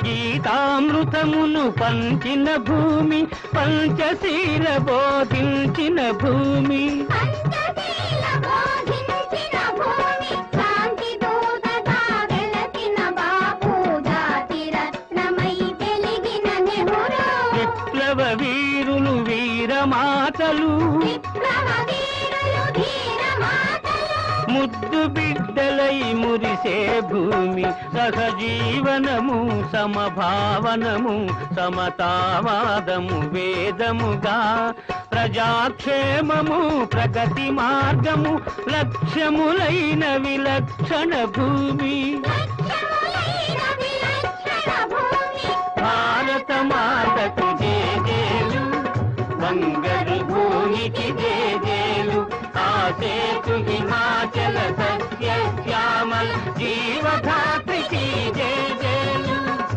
గీతామృతమును పంచిన భూమి, పంచశీల బోధించిన భూమి, విప్లవ వీరులు వీరమాతలు, ముద్దు బిడ్డలై మురిసే భూమి, సహజీవనము సమభావనము సమతావాదము వేదముగా, ప్రజాక్షేమము ప్రగతి మార్గము లక్ష్యములైన విలక్షణ భూమి. భారత మాతకు జేజేలు, బంగారు భూమికి జేజేలు, ఆసేతు హిమాచల సస్య శ్యామల జీవధాత్రి